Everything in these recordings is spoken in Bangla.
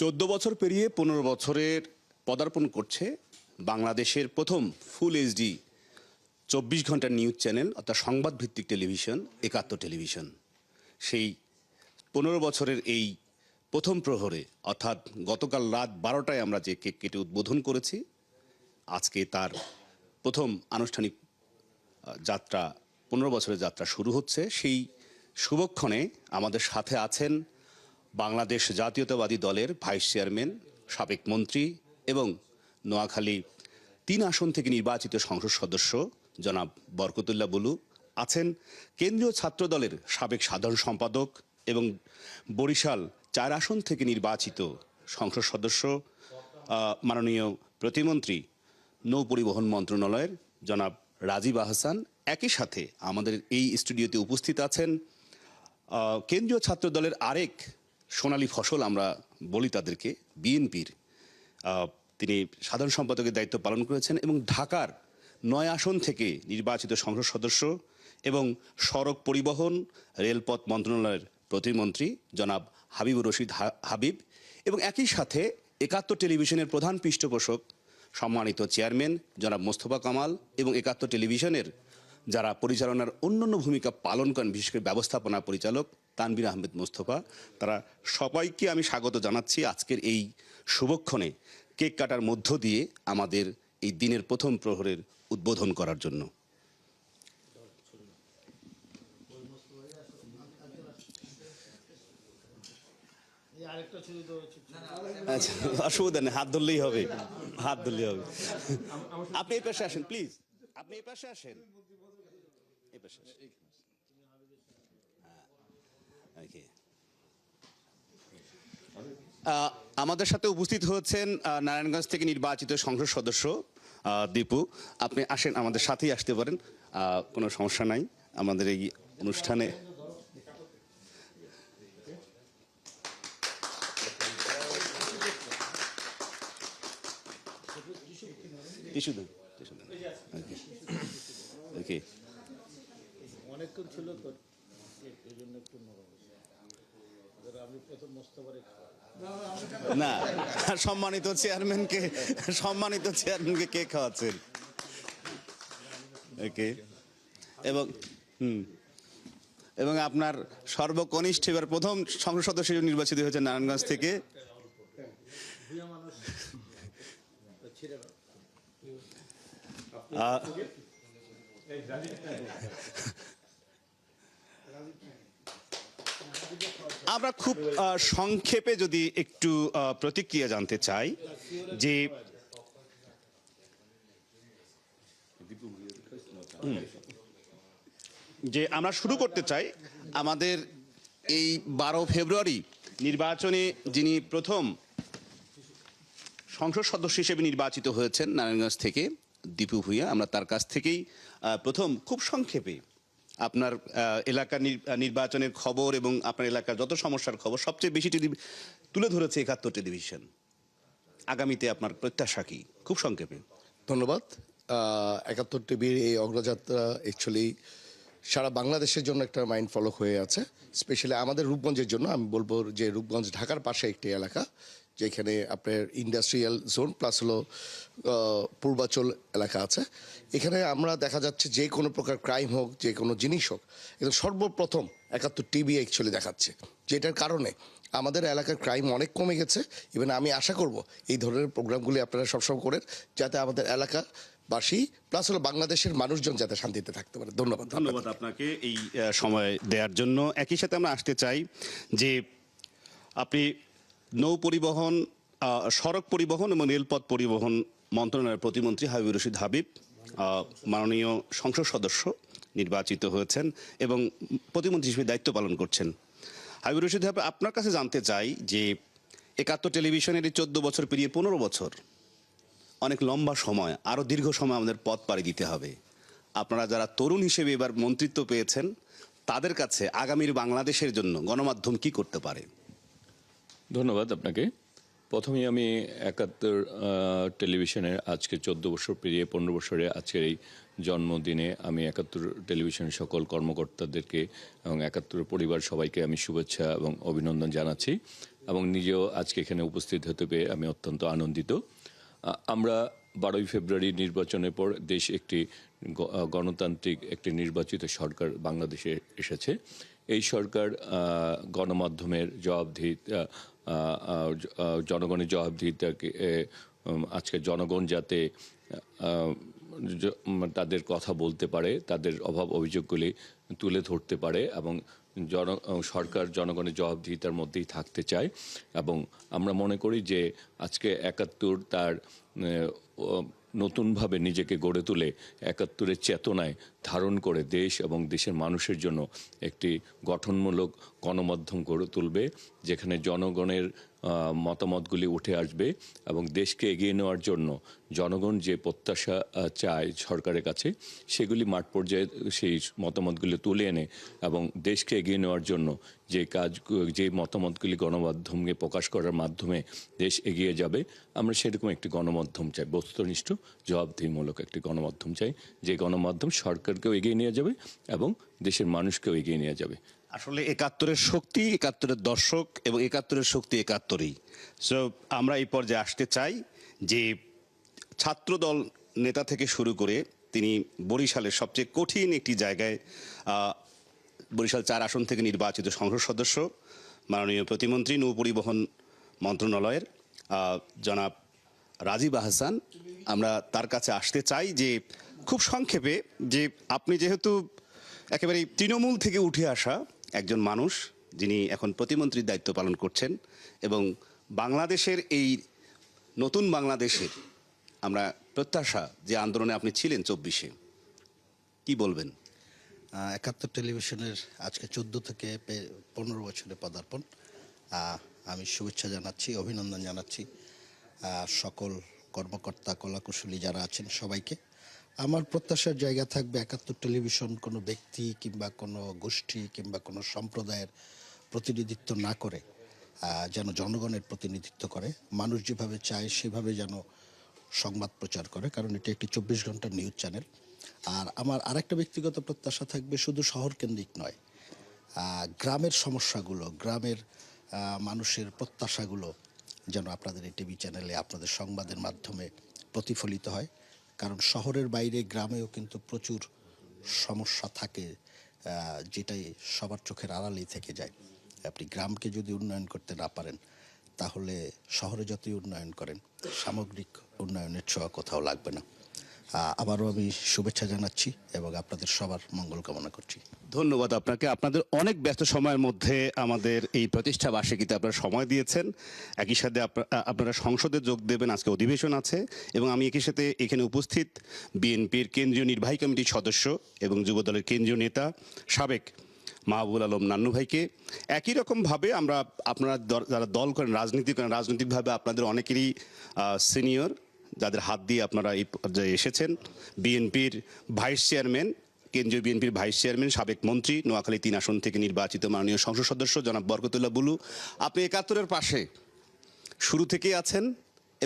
14 বছর পেরিয়ে 15 বছরের পদার্পণ করছে বাংলাদেশের প্রথম ফুল এইচডি 24 ঘন্টার নিউজ চ্যানেল অর্থাৎ সংবাদ ভিত্তিক টেলিভিশন একাত্তর টেলিভিশন। সেই 15 বছরের এই প্রথম প্রহরে অর্থাৎ গতকাল রাত 12টায় আমরা যে কেক কেটে উদ্বোধন করেছি, আজকে তার প্রথম আনুষ্ঠানিক যাত্রা 15 বছরের যাত্রা শুরু হচ্ছে। সেই শুভক্ষণে আমাদের সাথে আছেন বাংলাদেশ জাতীয়তাবাদী দলের ভাইস চেয়ারম্যান, সাবেক মন্ত্রী এবং নোয়াখালী 3 আসন থেকে নির্বাচিত সংসদ সদস্য জনাব বরকতুল্লাহ বুলু, আছেন কেন্দ্রীয় ছাত্র দলের সাবেক সাধারণ সম্পাদক এবং বরিশাল 4 আসন থেকে নির্বাচিত সংসদ সদস্য মাননীয় প্রতিমন্ত্রী নৌ পরিবহন মন্ত্রণালয়ের জনাব রাজীব আহসান। একই সাথে আমাদের এই স্টুডিওতে উপস্থিত আছেন কেন্দ্রীয় ছাত্র দলের আরেক সোনালী ফসল আমরা বলি তাদেরকে, বিএনপির তিনি সাধারণ সম্পাদকের দায়িত্ব পালন করেছেন এবং ঢাকার 9 আসন থেকে নির্বাচিত সংসদ সদস্য এবং সড়ক পরিবহন রেলপথ মন্ত্রণালয়ের প্রতিমন্ত্রী জনাব হাবিবুর রশিদ হাবিব এবং একই সাথে একাত্তর টেলিভিশনের প্রধান পৃষ্ঠপোষক সম্মানিত চেয়ারম্যান জনাব মোস্তফা কামাল এবং একাত্তর টেলিভিশনের যারা পরিচালনার অন্যান্য ভূমিকা পালন করেন, বিশেষ করে ব্যবস্থাপনা পরিচালক তানভীর আহমেদ মোস্তফা, তারা সবাইকে আমি স্বাগত জানাচ্ছি আজকের এই শুভক্ষণে কেক কাটার মধ্য দিয়ে আমাদের এই দিনের প্রথম প্রহরের উদ্বোধন করার জন্য। আচ্ছা, অসুবিধা নেই, হাত ধরলেই হবে, হাত ধরলেই হবে। আপনি এই পাশে আসেন প্লিজ, আপনি এই পাশে আসেন, এই পাশে আসেন। আমাদের সাথে উপস্থিত হচ্ছেন নারায়ণগঞ্জ থেকে নির্বাচিত সংসদ সদস্য দীপু। আপনি আসেন, আমাদের সাথেই আসতে পারেন, কোনো সমস্যা নাই আমাদের এই অনুষ্ঠানে। অনেকক্ষণ ছিল তো এই জন্য একটু না, সম্মানিত চেয়ারম্যানকে কেক খাওয়াচ্ছেন এবং আপনার সর্বকনিষ্ঠ এবার প্রথম সংসদ সদস্য নির্বাচিত হয়েছে নারায়ণগঞ্জ থেকে। আমরা খুব সংক্ষেপে যদি একটু প্রতিক্রিয়া জানতে চাই যে আমরা শুরু করতে চাই আমাদের এই 12 ফেব্রুয়ারি নির্বাচনে যিনি প্রথম সংসদ সদস্য হিসেবে নির্বাচিত হয়েছেন নারায়ণগঞ্জ থেকে দীপু ভূঁইয়া, আমরা তার কাছ থেকেই প্রথম খুব সংক্ষেপে আপনার এলাকার নির্বাচনের খবর এবং আপনার এলাকার যত সমস্যার খবর সবচেয়ে বেশি তুলে ধরেছে একাত্তর টেলিভিশন। আগামীতে আপনার প্রত্যাশা কি, খুব সংক্ষেপে? ধন্যবাদ। একাত্তর টিভির এই অগ্রযাত্রা অ্যাকচুয়ালি সারা বাংলাদেশের জন্য একটা মাইন্ড ফলো হয়ে আছে, স্পেশালি আমাদের রূপগঞ্জের জন্য। আমি বলবো যে রূপগঞ্জ ঢাকার পাশে একটি এলাকা, যেখানে আপনার ইন্ডাস্ট্রিয়াল জোন প্লাস হলো পূর্বাচল এলাকা আছে। এখানে আমরা দেখা যাচ্ছে যে কোনো প্রকার ক্রাইম হোক, যে কোনো জিনিস হোক, কিন্তু সর্বপ্রথম একাত্তর টিভি অ্যাকচুয়ালি দেখাচ্ছে, যেটার কারণে আমাদের এলাকার ক্রাইম অনেক কমে গেছে। ইভেন আমি আশা করব এই ধরনের প্রোগ্রামগুলি আপনারা সবসময় করেন, যাতে আমাদের এলাকাবাসী প্লাস হলো বাংলাদেশের মানুষজন যাতে শান্তিতে থাকতে পারে। ধন্যবাদ আপনাকে এই সময় দেওয়ার জন্য। একই সাথে আমরা আসতে চাই যে আপনি নৌ পরিবহন, সড়ক পরিবহন এবং রেলপথ পরিবহন মন্ত্রণালয়ের প্রতিমন্ত্রী হাবিবুর রশিদ হাবিব, মাননীয় সংসদ সদস্য নির্বাচিত হয়েছেন এবং প্রতিমন্ত্রী হিসেবে দায়িত্ব পালন করছেন। হাবিবুর রশিদ হাবিব, আপনার কাছে জানতে চাই যে একাত্তর টেলিভিশনের এই 14 বছর পেরিয়ে 15 বছর, অনেক লম্বা সময়, আরও দীর্ঘ সময় আমাদের পথ পাড়ি দিতে হবে। আপনারা যারা তরুণ হিসেবে এবার মন্ত্রিত্ব পেয়েছেন, তাদের কাছে আগামীর বাংলাদেশের জন্য গণমাধ্যম কি করতে পারে? ধন্যবাদ আপনাকে। প্রথমেই আমি একাত্তর টেলিভিশনের আজকে 14 বছর পেরিয়ে 15 বছরে আজকের এই জন্মদিনে আমি একাত্তর টেলিভিশনের সকল কর্মকর্তাদেরকে এবং একাত্তর পরিবার সবাইকে আমি শুভেচ্ছা এবং অভিনন্দন জানাচ্ছি। এবং নিজেও আজকে এখানে উপস্থিত হতে পেরে আমি অত্যন্ত আনন্দিত। আমরা 12ই ফেব্রুয়ারি নির্বাচনের পর দেশ একটি গণতান্ত্রিক একটি নির্বাচিত সরকার বাংলাদেশে এসেছে। এই সরকার গণমাধ্যমের জবাবদিহিতা, জনগণের জবাবদিহিতাকে আজকে জনগণ যাতে তাদের কথা বলতে পারে, তাদের অভাব অভিযোগগুলি তুলে ধরতে পারে এবং সরকার জনগণের জবাবদিহিতার মধ্যেই থাকতে চায়। এবং আমরা মনে করি যে আজকে 71 তার নতুনভাবে নিজেকে গড়ে তুলে 71-এর চেতনায় ধারণ করে দেশ এবং দেশের মানুষের জন্য একটি গঠনমূলক গণমাধ্যম গড়ে তুলবে, যেখানে জনগণের মতামতগুলি উঠে আসবে এবং দেশকে এগিয়ে নেওয়ার জন্য জনগণ যে প্রত্যাশা চায় সরকারের কাছে, সেগুলি মাঠ পর্যায়ে সেই মতামতগুলি তুলে এনে এবং দেশকে এগিয়ে নেওয়ার জন্য যে মতামতগুলি গণমাধ্যমকে প্রকাশ করার মাধ্যমে দেশ এগিয়ে যাবে, আমরা সেরকম একটি গণমাধ্যম চাই, বস্তুনিষ্ঠ জবাবদিহিমূলক একটি গণমাধ্যম চাই, যে গণমাধ্যম সরকারকেও এগিয়ে নিয়ে যাবে এবং দেশের মানুষকেও এগিয়ে নিয়ে যাবে। আসলে 71-এর শক্তি 71-এর দর্শক এবং 71-এর শক্তি 71-ই। সো আমরা এই পর্যায়ে আসতে চাই যে ছাত্রদল নেতা থেকে শুরু করে তিনি বরিশালের সবচেয়ে কঠিন একটি জায়গায় বরিশাল 4 আসন থেকে নির্বাচিত সংসদ সদস্য, মাননীয় প্রতিমন্ত্রী নৌ পরিবহন মন্ত্রণালয়ের জনাব রাজীব আহসান, আমরা তার কাছে আসতে চাই যে খুব সংক্ষেপে যে আপনি যেহেতু একেবারে তৃণমূল থেকে উঠে আসা একজন মানুষ, যিনি এখন প্রতিমন্ত্রীর দায়িত্ব পালন করছেন এবং বাংলাদেশের এই নতুন বাংলাদেশের আমরা প্রত্যাশা যে আন্দোলনে আপনি ছিলেন 24-এ, কি বলবেন? 71 টেলিভিশনের আজকে 14 থেকে 15 বছরে পদার্পণ। আমি শুভেচ্ছা জানাচ্ছি, অভিনন্দন জানাচ্ছি সকল কর্মকর্তা কলাকুশলী যারা আছেন সবাইকে। আমার প্রত্যাশার জায়গা থাকবে 71 টেলিভিশন কোনো ব্যক্তি কিংবা কোনো গোষ্ঠী কিংবা কোনো সম্প্রদায়ের প্রতিনিধিত্ব না করে যেন জনগণের প্রতিনিধিত্ব করে, মানুষ যেভাবে চায় সেভাবে যেন সংবাদ প্রচার করে, কারণ এটি একটি 24 ঘন্টার নিউজ চ্যানেল। আর আমার আরেকটা ব্যক্তিগত প্রত্যাশা থাকবে শুধু শহর কেন্দ্রিক নয়, গ্রামের সমস্যাগুলো, গ্রামের মানুষের প্রত্যাশাগুলো যেন আপনাদের এই টিভি চ্যানেলে আপনাদের সংবাদের মাধ্যমে প্রতিফলিত হয়। কারণ শহরের বাইরে গ্রামেও কিন্তু প্রচুর সমস্যা থাকে, যেটাই সবার চোখের আড়ালেই থেকে যায়। আপনি গ্রামকে যদি উন্নয়ন করতে না পারেন, তাহলে শহরে যতই উন্নয়ন করেন সামগ্রিক উন্নয়নের ছোঁয়া কোথাও লাগবে না। আবারও আমি শুভেচ্ছা জানাচ্ছি এবং আপনাদের সবার মঙ্গল কামনা করছি। ধন্যবাদ আপনাকে। আপনাদের অনেক ব্যস্ত সময়ের মধ্যে আমাদের এই প্রতিষ্ঠা বার্ষিকীতে আপনারা সময় দিয়েছেন। একই সাথে আপনারা সংসদে যোগ দেবেন, আজকে অধিবেশন আছে এবং আমি একই সাথে এখানে উপস্থিত বিএনপির কেন্দ্রীয় নির্বাহী কমিটির সদস্য এবং যুবদলের কেন্দ্রীয় নেতা সাবেক মাহবুবুল আলম নান্নু ভাইকে একই রকমভাবে আমরা আপনারা যারা দল করেন, রাজনীতি করেন, রাজনৈতিকভাবে আপনাদের অনেকেরই সিনিয়র, যাদের হাত দিয়ে আপনারা এই পর্যায়ে এসেছেন, বিএনপির ভাইস চেয়ারম্যান, কেন্দ্রীয় বিএনপির ভাইস চেয়ারম্যান, সাবেক মন্ত্রী, নোয়াখালী 3 আসন থেকে নির্বাচিত মাননীয় সংসদ সদস্য জনাব বরকতুল্লাহ বুলু, আপনি 71-এর পাশে শুরু থেকেই আছেন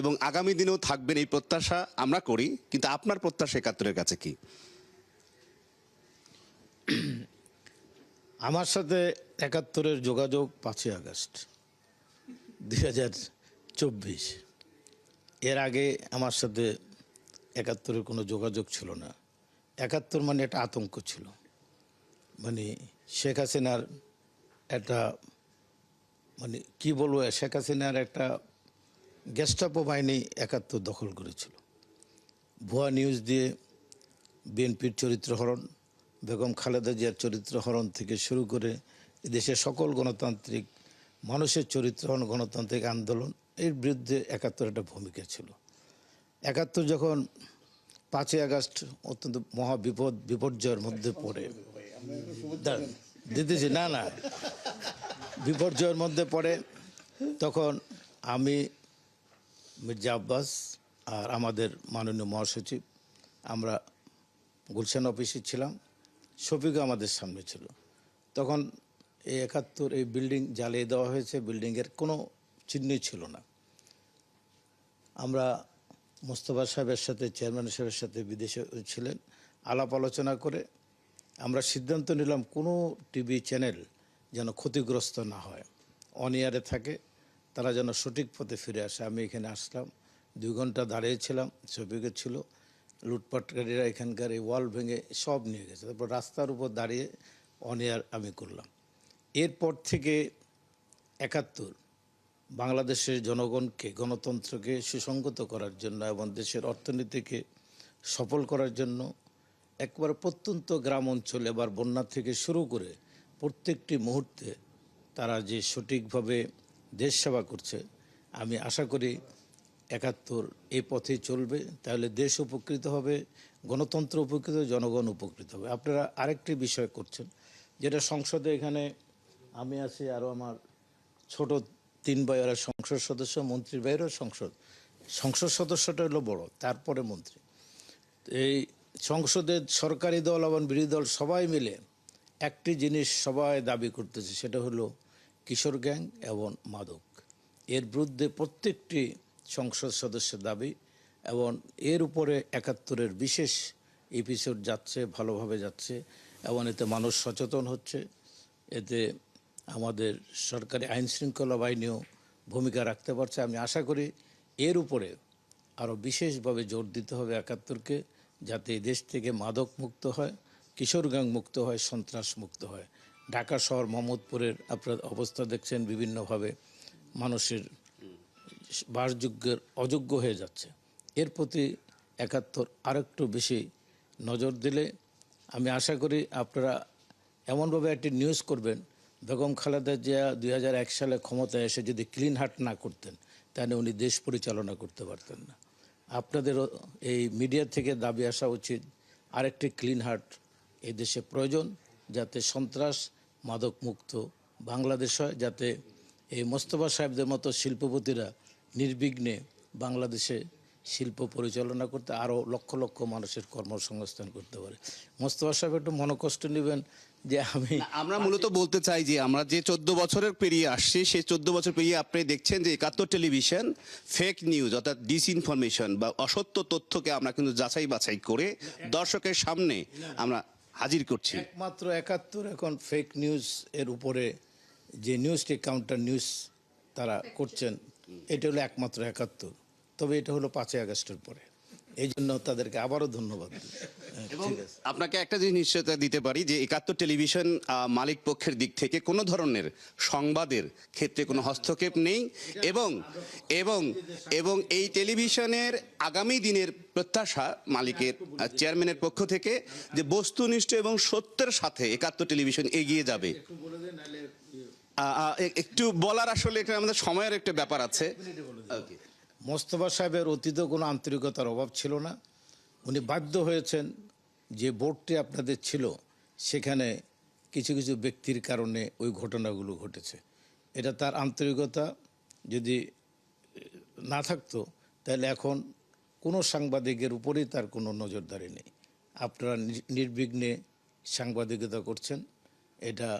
এবং আগামী দিনেও থাকবেন, এই প্রত্যাশা আমরা করি। কিন্তু আপনার প্রত্যাশা 71-এর কাছে কি? আমার সাথে 71-এর যোগাযোগ 5ই আগস্ট 2024। এর আগে আমার সাথে 71-এর কোনো যোগাযোগ ছিল না। 71 মানে একটা আতঙ্ক ছিল, মানে শেখ হাসিনার একটা, মানে কি বলবো, শেখ হাসিনার একটা গেস্টাপো বাহিনী 71 দখল করেছিল। ভুয়া নিউজ দিয়ে বিএনপির চরিত্রহরণ, বেগম খালেদা জিয়ার চরিত্রহরণ থেকে শুরু করে দেশের সকল গণতান্ত্রিক মানুষের চরিত্রহরণ, গণতান্ত্রিক আন্দোলন, এর বিরুদ্ধে 71 একটা ভূমিকা ছিল। 71 যখন 5ই আগস্ট অত্যন্ত মহা বিপর্যয়ের মধ্যে পড়ে, দিতেছি না বিপর্যয়ের মধ্যে পড়ে, তখন আমি, মির্জা আব্বাস আর আমাদের মাননীয় মহাসচিব, আমরা গুলশান অফিসে ছিলাম, শফিকও আমাদের সামনে ছিল। তখন এই 71 এই বিল্ডিং জ্বালিয়ে দেওয়া হয়েছে, বিল্ডিংয়ের কোনো চিহ্নই ছিল না। আমরা মোস্তফা সাহেবের সাথে, চেয়ারম্যান সাহেবের সাথে বিদেশে ছিলেন, আলাপ আলোচনা করে আমরা সিদ্ধান্ত নিলাম কোনো টিভি চ্যানেল যেন ক্ষতিগ্রস্ত না হয়, অন এয়ারে থাকে, তারা যেন সঠিক পথে ফিরে আসে। আমি এখানে আসলাম, 2 ঘন্টা দাঁড়িয়েছিলাম, ছবিকে ছিল লুটপাটকারীরা এখানকার এই ওয়াল ভেঙে সব নিয়ে গেছে। তারপর রাস্তার উপর দাঁড়িয়ে অনিয়ার আমি করলাম। এরপর থেকে 71 বাংলাদেশের জনগণকে, গণতন্ত্রকে সুসংগত করার জন্য এবং দেশের অর্থনীতিকে সফল করার জন্য একবার প্রত্যন্ত গ্রাম অঞ্চলে এবার বন্যা থেকে শুরু করে প্রত্যেকটি মুহূর্তে তারা যে সঠিকভাবে দেশ সেবা করছে, আমি আশা করি 71 এই পথে চলবে। তাহলে দেশ উপকৃত হবে, গণতন্ত্র উপকৃত, জনগণ উপকৃত হবে। আপনারা আরেকটি বিষয় করছেন, যেটা সংসদে এখানে আমি আছি, আরও আমার ছোট 3 ভাইয়েরা সংসদ সদস্য, মন্ত্রীর বাইরেও সংসদ সদস্যটা হলো বড়, তারপরে মন্ত্রী। এই সংসদের সরকারি দল এবং বিরোধী দল সবাই মিলে একটি জিনিস সবাই দাবি করতেছে, সেটা হলো কিশোর গ্যাং এবং মাদক। এর বিরুদ্ধে প্রত্যেকটি সংসদ সদস্যের দাবি, এবং এর উপরে 71-এর বিশেষ এপিসোড যাচ্ছে, ভালোভাবে যাচ্ছে, এবং এতে মানুষ সচেতন হচ্ছে। এতে আমাদের সরকারি আইন শৃঙ্খলা বাহিনীও ভূমিকা রাখতে পারছে। আমি আশা করি এর উপরে আরও বিশেষভাবে জোর দিতে হবে 71-কে, যাতে এই দেশ থেকে মাদক মুক্ত হয়, কিশোর গ্যাং মুক্ত হয়, সন্ত্রাস মুক্ত হয়। ঢাকা শহর মোহাম্মদপুরের আপনার অবস্থা দেখছেন, বিভিন্নভাবে মানুষের বাসযোগ্যের অযোগ্য হয়ে যাচ্ছে। এর প্রতি 71 আরেকটু বেশি নজর দিলে আমি আশা করি আপনারা এমনভাবে একটি নিউজ করবেন, বেগম খালেদা জিয়া 2001 সালে ক্ষমতায় এসে যদি ক্লিন হার্ট না করতেন, তাহলে উনি দেশ পরিচালনা করতে পারতেন না। আপনাদেরও এই মিডিয়া থেকে দাবি আসা উচিত, আরেকটি ক্লিন হার্ট এই দেশে প্রয়োজন, যাতে সন্ত্রাস মাদক মুক্ত বাংলাদেশ হয়, যাতে এই মোস্তফা সাহেবদের মতো শিল্পপতিরা নির্বিঘ্নে বাংলাদেশে শিল্প পরিচালনা করতে, আরও লক্ষ লক্ষ মানুষের কর্মসংস্থান করতে পারে। মোস্তফা সাহেব একটু মনোকষ্ট নেবেন যে আমি আমরা মূলত বলতে চাই যে আমরা যে 14 বছরের পেরিয়ে আসছি, সেই 14 বছর পেরিয়ে আপনি দেখছেন যে 71 টেলিভিশন ফেক নিউজ অর্থাৎ ডিসইনফরমেশন বা অসত্য তথ্যকে আমরা কিন্তু যাচাই বাছাই করে দর্শকের সামনে আমরা হাজির করছি। একমাত্র 71 এখন ফেক নিউজ এর উপরে যে নিউজটি কাউন্টার নিউজ তারা করছেন, এটা হলো একমাত্র 71। তবে এটা হলো 5ই আগস্টের পরে, এই জন্য তাদেরকে আবারও ধন্যবাদ। এবং ঠিক আছে, আপনাকে একটা জিনিস নিশ্চয়তা দিতে পারি যে 71 টেলিভিশন মালিক পক্ষের দিক থেকে কোনো ধরনের সংবাদের ক্ষেত্রে কোনো হস্তক্ষেপ নেই, এবং এবং এবং এই টেলিভিশনের আগামী দিনের প্রত্যাশা মালিকের চেয়ারম্যানের পক্ষ থেকে যে বস্তুনিষ্ঠ এবং সত্যের সাথে 71 টেলিভিশন এগিয়ে যাবে। একটু বলার আসলে এখানে আমাদের সময়ের একটা ব্যাপার আছে। Okay. মোস্তফা সাহেবের অতীতে কোনো আন্তরিকতার অভাব ছিল না। উনি বাধ্য হয়েছেন, যে বোর্ডটি আপনাদের ছিল সেখানে কিছু কিছু ব্যক্তির কারণে ওই ঘটনাগুলো ঘটেছে। এটা তার আন্তরিকতা যদি না থাকতো, তাহলে এখন কোনো সাংবাদিকের উপরেই তার কোনো নজরদারি নেই। আপনারা নির্বিঘ্নে সাংবাদিকতা করছেন, এটা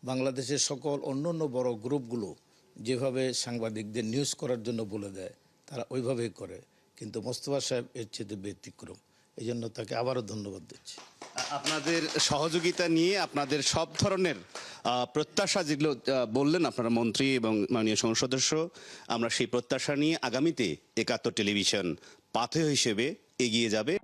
বাংলাদেশের সকল অন্য বড় গ্রুপগুলো যেভাবে সাংবাদিকদের নিউজ করার জন্য বলে দেয়, তারা ওইভাবেই করে, কিন্তু মোস্তফা সাহেব এর চেয়ে ব্যতিক্রম। এই জন্য তাকে আবারও ধন্যবাদ দিচ্ছি। আপনাদের সহযোগিতা নিয়ে আপনাদের সব ধরনের প্রত্যাশা যেগুলো বললেন আপনারা মন্ত্রী এবং মাননীয় সংসদ সদস্য, আমরা সেই প্রত্যাশা নিয়ে আগামীতে 71 টেলিভিশন পাথেয় হিসেবে এগিয়ে যাবে।